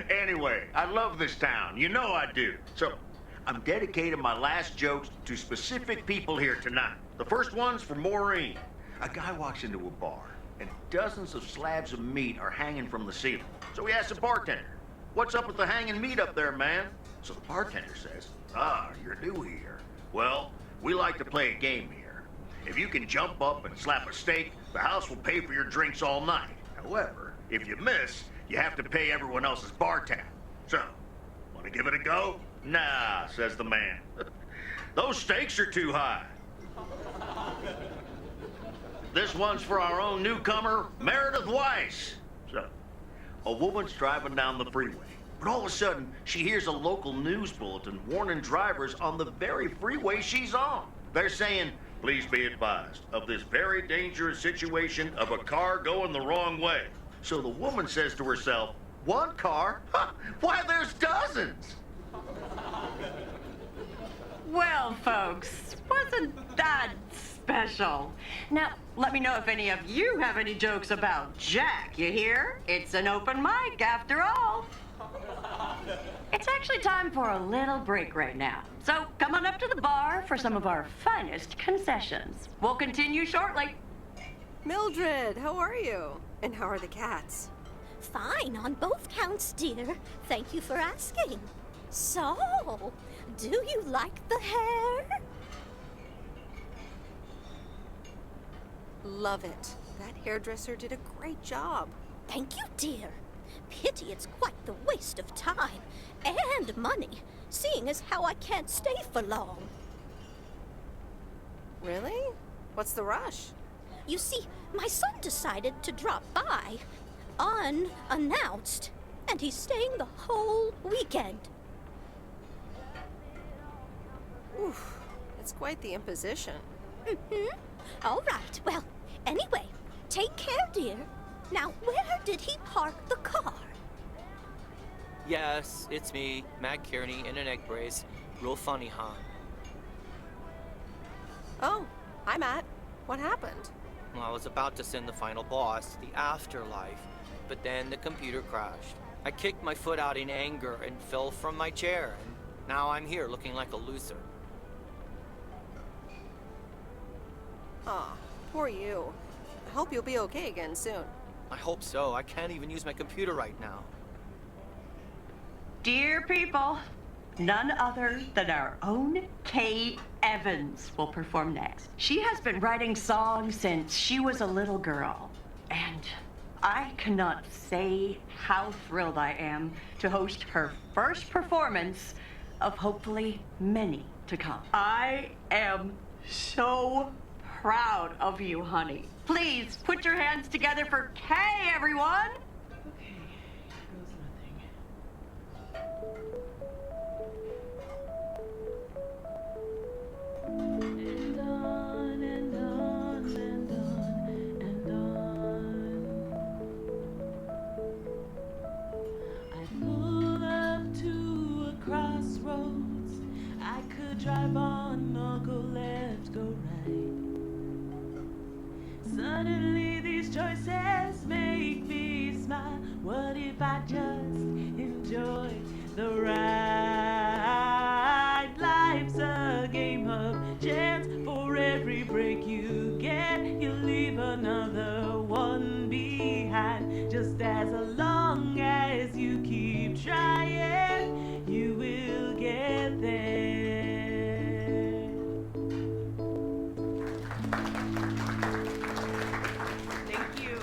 Anyway, I love this town. You know I do. So, I'm dedicating my last jokes to specific people here tonight. The first one's for Maureen. A guy walks into a bar, and dozens of slabs of meat are hanging from the ceiling. So he asks the bartender, "What's up with the hanging meat up there, man?" So the bartender says, "Ah, you're new here. Well, we like to play a game here. If you can jump up and slap a steak, the house will pay for your drinks all night. However, if you miss, you have to pay everyone else's bar tab. So, want to give it a go?" "Nah," says the man. "Those stakes are too high." This one's for our own newcomer, Meredith Weiss. So, a woman's driving down the freeway, but all of a sudden, she hears a local news bulletin warning drivers on the very freeway she's on. They're saying, "Please be advised of this very dangerous situation of a car going the wrong way." So the woman says to herself, "One car? Huh, why, there's dozens." Well, folks, wasn't that special? Now, let me know if any of you have any jokes about Jack, you hear? It's an open mic after all. It's actually time for a little break right now. So come on up to the bar for some of our finest concessions. We'll continue shortly. Mildred, how are you? And how are the cats? Fine on both counts, dear. Thank you for asking. So, do you like the hair? Love it. That hairdresser did a great job. Thank you, dear. Pity it's quite the waste of time and money, seeing as how I can't stay for long. Really? What's the rush? You see, my son decided to drop by, unannounced, and he's staying the whole weekend. Oof, it's quite the imposition. Mm-hmm. All right, well, anyway, take care, dear. Now, where did he park the car? Yes, it's me, Matt Kearney, in an egg brace. Real funny, huh? Oh, hi, Matt. What happened? Well, I was about to send the final boss to the afterlife, but then the computer crashed. I kicked my foot out in anger and fell from my chair, and now I'm here looking like a loser. Aw, poor you. I hope you'll be okay again soon. I hope so. I can't even use my computer right now. Dear people, none other than our own Kay Evans will perform next. She has been writing songs since she was a little girl, and I cannot say how thrilled I am to host her first performance of hopefully many to come. I am so proud of you, honey. Please put your hands together for Kay, everyone. Okay, here goes nothing. And on and on and on and on. I pull up to a crossroads. I could drive on or go left, go right. Suddenly these choices make me smile. What if I just enjoy the ride? Life's a game of chance. For every break you get, you leave another one behind. Just as long as you keep trying, you will get there. Thank you.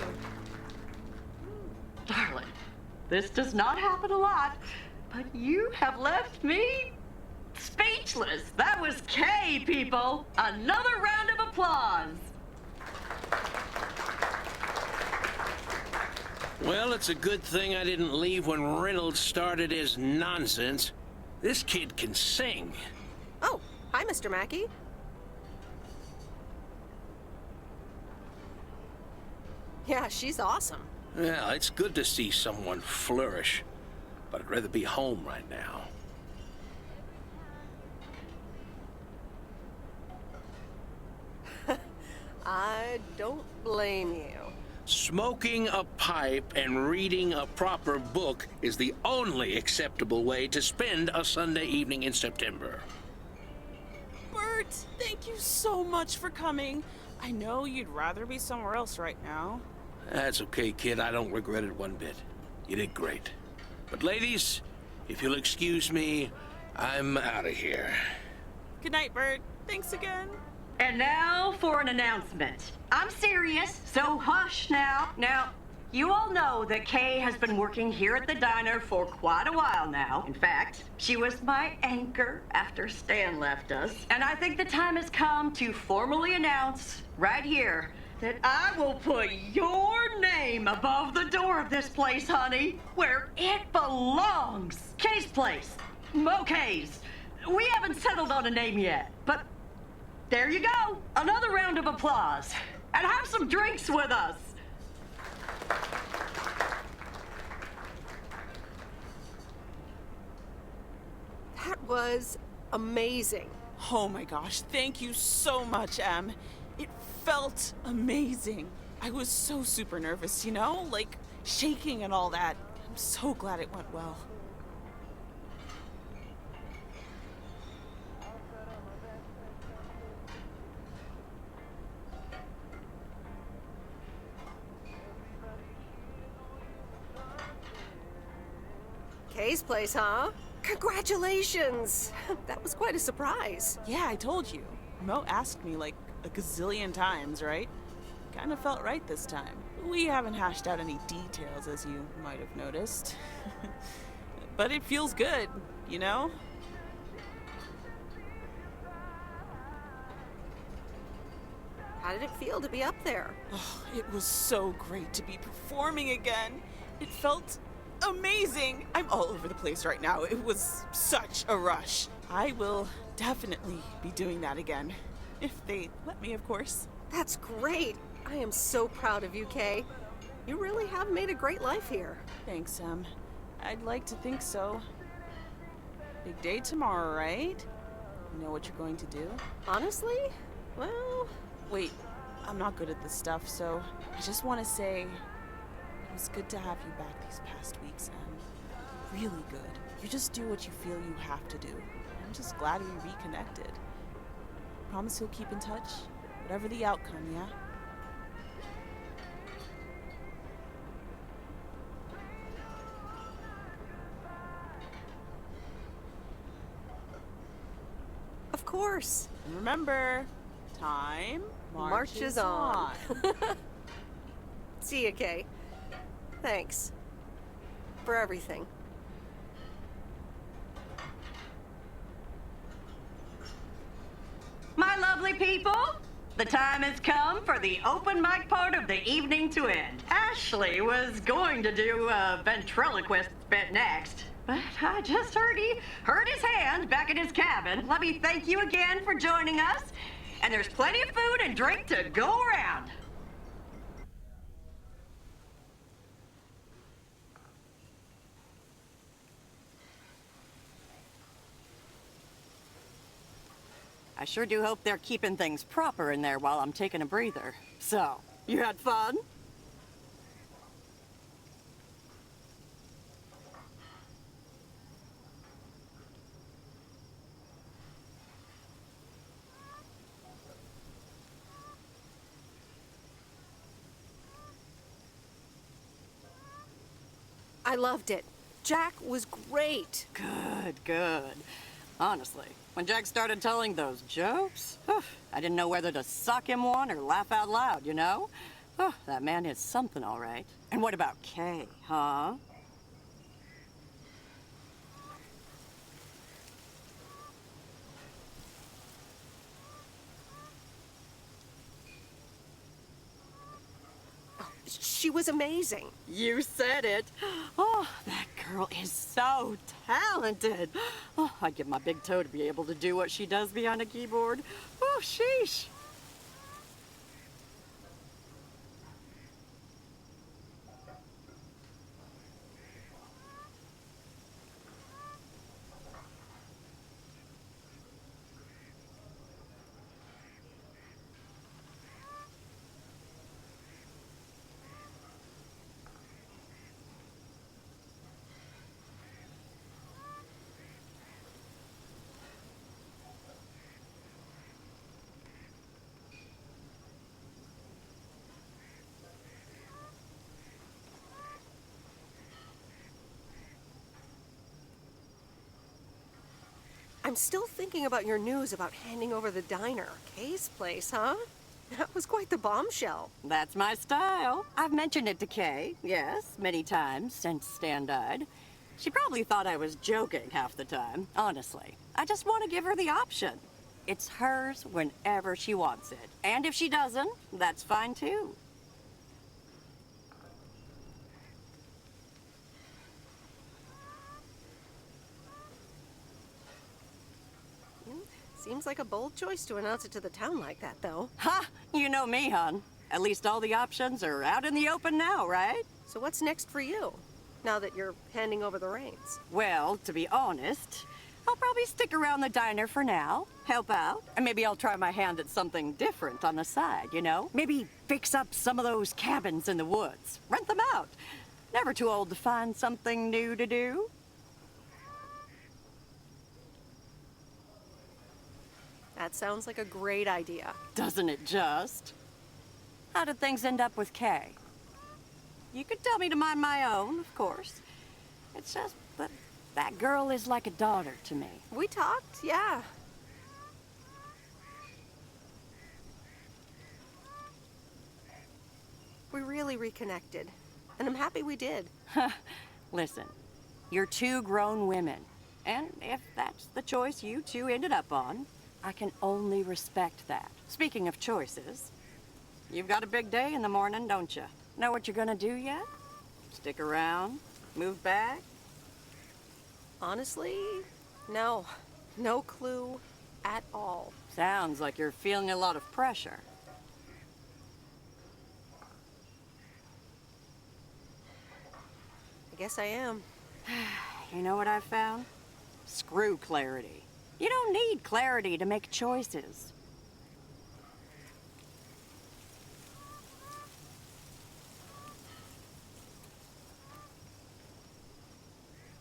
Darling, this does not happen a lot, but you have left me speechless. That was Kay, people. Another round of applause. Well, it's a good thing I didn't leave when Reynolds started his nonsense. This kid can sing. Oh, hi, Mr. Mackey. Yeah, she's awesome. Yeah, it's good to see someone flourish, but I'd rather be home right now. I don't blame you. Smoking a pipe and reading a proper book is the only acceptable way to spend a Sunday evening in September. Bert, thank you so much for coming. I know you'd rather be somewhere else right now. That's okay, kid. I don't regret it one bit. You did great. But ladies, if you'll excuse me, I'm out of here. Good night, Bert. Thanks again. And now for an announcement. I'm serious, so hush now. Now, you all know that Kay has been working here at the diner for quite a while now. In fact, she was my anchor after Stan left us. And I think the time has come to formally announce right here that I will put your name above the door of this place, honey, where it belongs. Kay's Place. Mo Kay's. We haven't settled on a name yet, but there you go. Another round of applause. And have some drinks with us. That was amazing. Oh my gosh, thank you so much, Em. It felt amazing. I was so super nervous, you know? Like, shaking and all that. I'm so glad it went well. Kay's Place, huh? Congratulations! That was quite a surprise. Yeah, I told you. Mo asked me like a gazillion times, right? Kinda felt right this time. We haven't hashed out any details, as you might have noticed. But it feels good, you know? How did it feel to be up there? Oh, it was so great to be performing again. It felt amazing. I'm all over the place right now. It was such a rush. I will definitely be doing that again. If they let me, of course. That's great. I am so proud of you, Kay. You really have made a great life here. Thanks, Em. I'd like to think so. Big day tomorrow, right? You know what you're going to do? Honestly? Well, Wait, I'm not good at this stuff, so I just want to say it was good to have you back these past weeks, Em. Really good. You just do what you feel you have to do. I'm just glad we reconnected. Promise you'll keep in touch, whatever the outcome, yeah? of course. And remember, time marches on. See ya, Kay. Thanks. For everything. My lovely people, the time has come for the open mic part of the evening to end. Ashley was going to do a ventriloquist bit next, but I just heard he hurt his hand back in his cabin. Let me thank you again for joining us, and there's plenty of food and drink to go around. I sure do hope they're keeping things proper in there while I'm taking a breather. So, you had fun? I loved it. Jack was great. Good, good. Honestly, when Jack started telling those jokes, I didn't know whether to sock him one or laugh out loud, you know? That man is something, all right. And what about Kay, huh? She was amazing. You said it. Oh, that girl is so talented. Oh, I'd give my big toe to be able to do what she does behind a keyboard. Oh, sheesh. I'm still thinking about your news about handing over the diner. Kay's place, huh? That was quite the bombshell. That's my style. I've mentioned it to Kay, yes, many times since Stan died. She probably thought I was joking half the time, honestly. I just want to give her the option. It's hers whenever she wants it. And if she doesn't, that's fine too. Seems like a bold choice to announce it to the town like that, though. Ha! You know me, hon. At least all the options are out in the open now, right? So what's next for you, now that you're handing over the reins? Well, to be honest, I'll probably stick around the diner for now, help out, and maybe I'll try my hand at something different on the side, you know? Maybe fix up some of those cabins in the woods, rent them out. Never too old to find something new to do. That sounds like a great idea. Doesn't it just? How did things end up with Kay? You could tell me to mind my own, of course. It's just that girl is like a daughter to me. We talked, yeah. We really reconnected, and I'm happy we did. Listen, you're two grown women, and if that's the choice you two ended up on, I can only respect that. Speaking of choices, you've got a big day in the morning, don't you? Know what you're gonna do yet? Stick around? Move back? Honestly, no. No clue at all. Sounds like you're feeling a lot of pressure. I guess I am. You know what I've found? Screw clarity. You don't need clarity to make choices.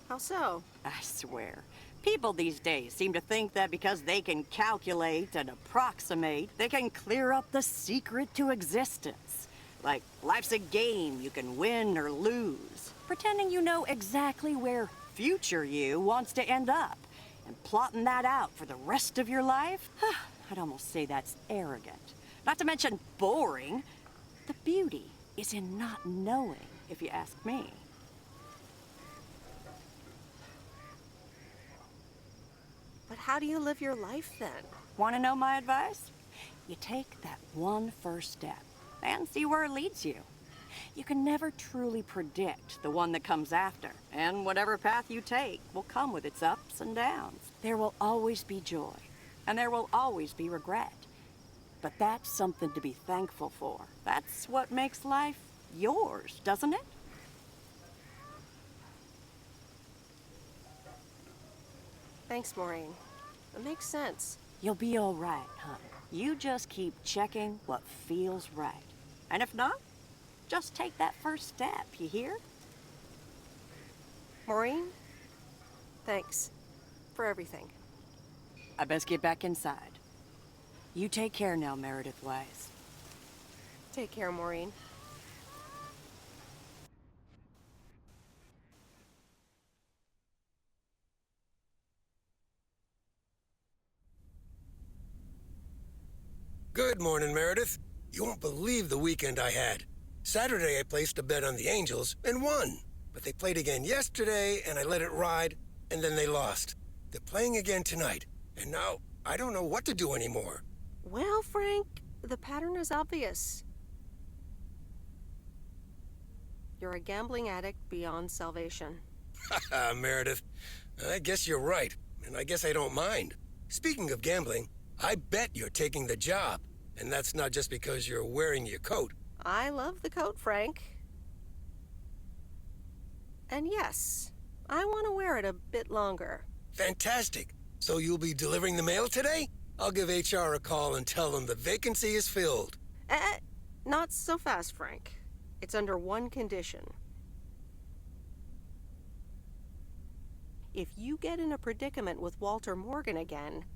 How so? I swear, people these days seem to think that because they can calculate and approximate, they can clear up the secret to existence. Like life's a game you can win or lose, pretending you know exactly where future you wants to end up. And plotting that out for the rest of your life? I'd almost say that's arrogant. Not to mention boring. The beauty is in not knowing, if you ask me. But how do you live your life then? Want to know my advice? You take that one first step and see where it leads you. You can never truly predict the one that comes after, and whatever path you take will come with its ups and downs. There will always be joy, and there will always be regret. But that's something to be thankful for. That's what makes life yours, doesn't it? Thanks, Maureen. It makes sense. You'll be all right, hon. You just keep checking what feels right. And if not, just take that first step, you hear? Maureen, thanks for everything. I best get back inside. You take care now, Meredith Wise. Take care, Maureen. Good morning, Meredith. You won't believe the weekend I had. Saturday, I placed a bet on the Angels and won. But they played again yesterday, and I let it ride, and then they lost. They're playing again tonight, and now I don't know what to do anymore. Well, Frank, the pattern is obvious. You're a gambling addict beyond salvation. Haha, Meredith. I guess you're right, and I guess I don't mind. Speaking of gambling, I bet you're taking the job, and that's not just because you're wearing your coat. I love the coat, Frank. And yes, I want to wear it a bit longer. Fantastic. So you'll be delivering the mail today? I'll give HR a call and tell them the vacancy is filled. Not so fast, Frank. It's under one condition. If you get in a predicament with Walter Morgan again,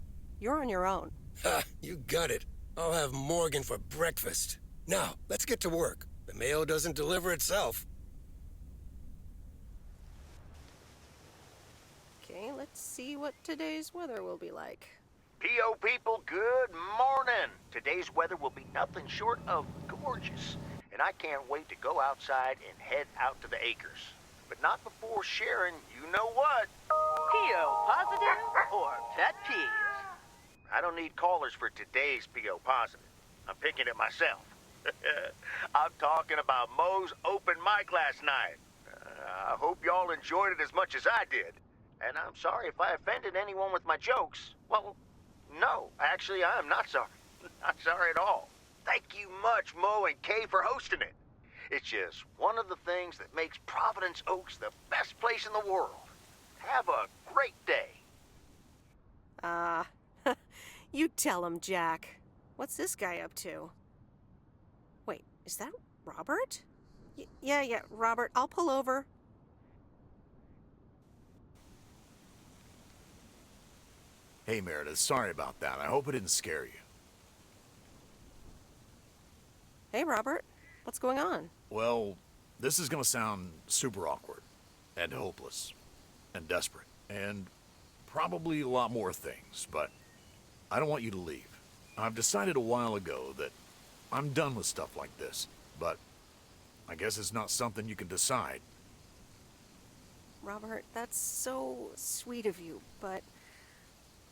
you're on your own. Ha, you got it. I'll have Morgan for breakfast. Now, let's get to work. The mail doesn't deliver itself. Okay, let's see what today's weather will be like. P.O. people, good morning. Today's weather will be nothing short of gorgeous, and I can't wait to go outside and head out to the acres. But not before sharing, you know what? P.O. positive or pet peeves? I don't need callers for today's P.O. positive. I'm picking it myself. I'm talking about Moe's open mic last night. I hope y'all enjoyed it as much as I did. And I'm sorry if I offended anyone with my jokes. Well, no, actually, I am not sorry. Not sorry at all. Thank you much, Mo and Kay, for hosting it. It's just one of the things that makes Providence Oaks the best place in the world. Have a great day. You tell him, Jack. What's this guy up to? Wait, is that Robert? Yeah, Robert, I'll pull over. Hey, Meredith, sorry about that. I hope it didn't scare you. Hey, Robert, what's going on? Well, this is gonna sound super awkward, and hopeless, and desperate, and probably a lot more things, but I don't want you to leave. I've decided a while ago that I'm done with stuff like this, but I guess it's not something you can decide. Robert, that's so sweet of you, but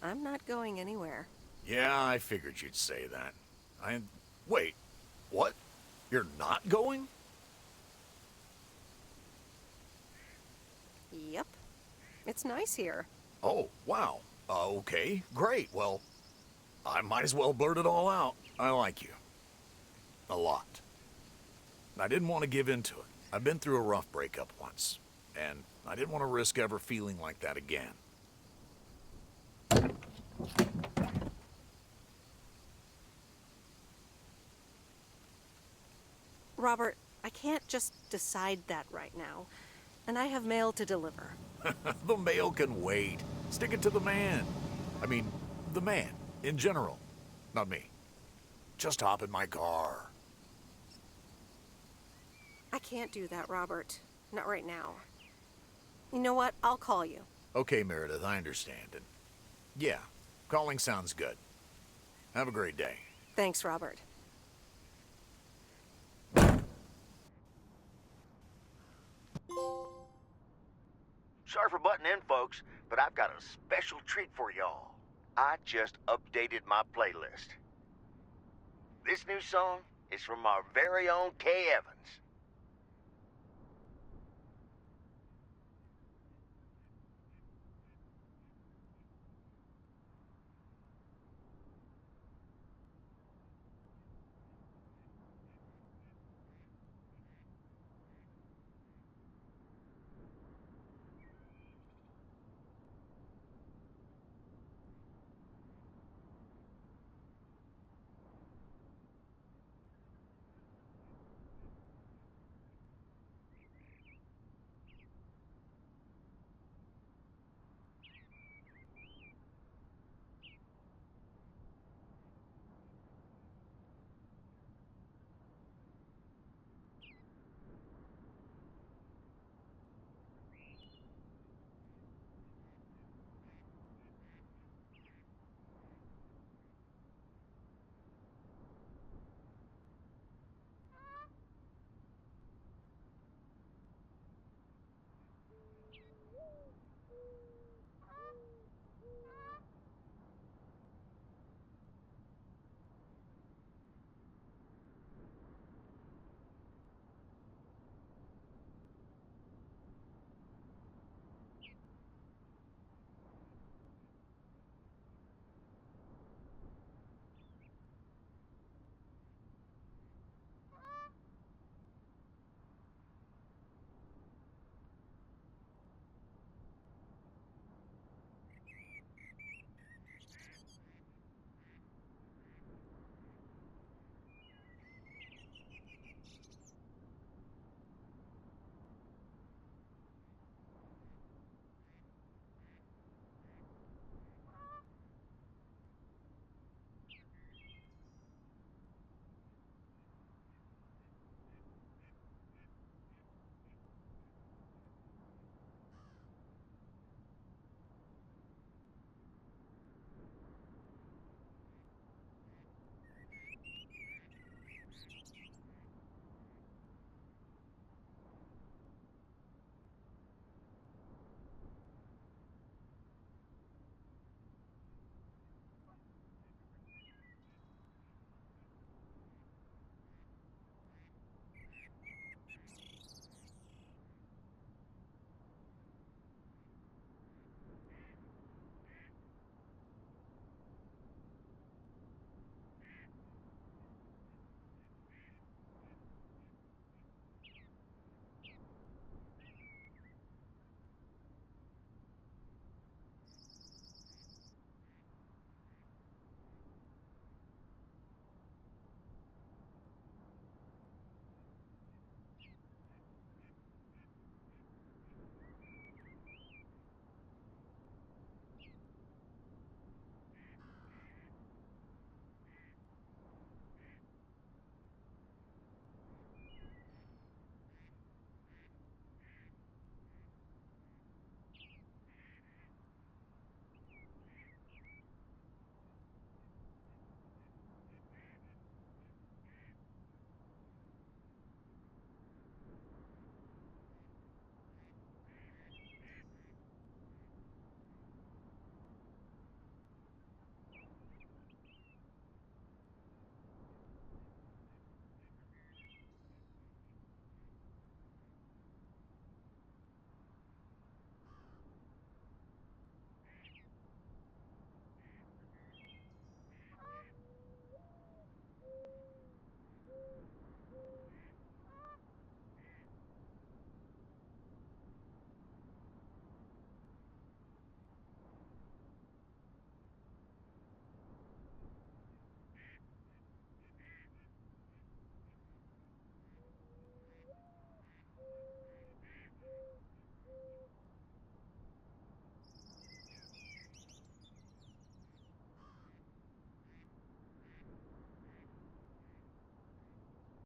I'm not going anywhere. Yeah, I figured you'd say that. Wait, what? You're not going? Yep. It's nice here. Oh, wow. Okay, great. Well, I might as well blurt it all out. I like you. A lot. I didn't want to give in to it. I've been through a rough breakup once, and I didn't want to risk ever feeling like that again. Robert, I can't just decide that right now, and I have mail to deliver. The mail can wait. Stick it to the man. I mean, the man, in general. Not me. Just hop in my car. I can't do that, Robert. Not right now. You know what? I'll call you. Okay, Meredith, I understand. And yeah, calling sounds good. Have a great day. Thanks, Robert. Sorry for butting in, folks, but I've got a special treat for y'all. I just updated my playlist. This new song is from our very own Kay Evans.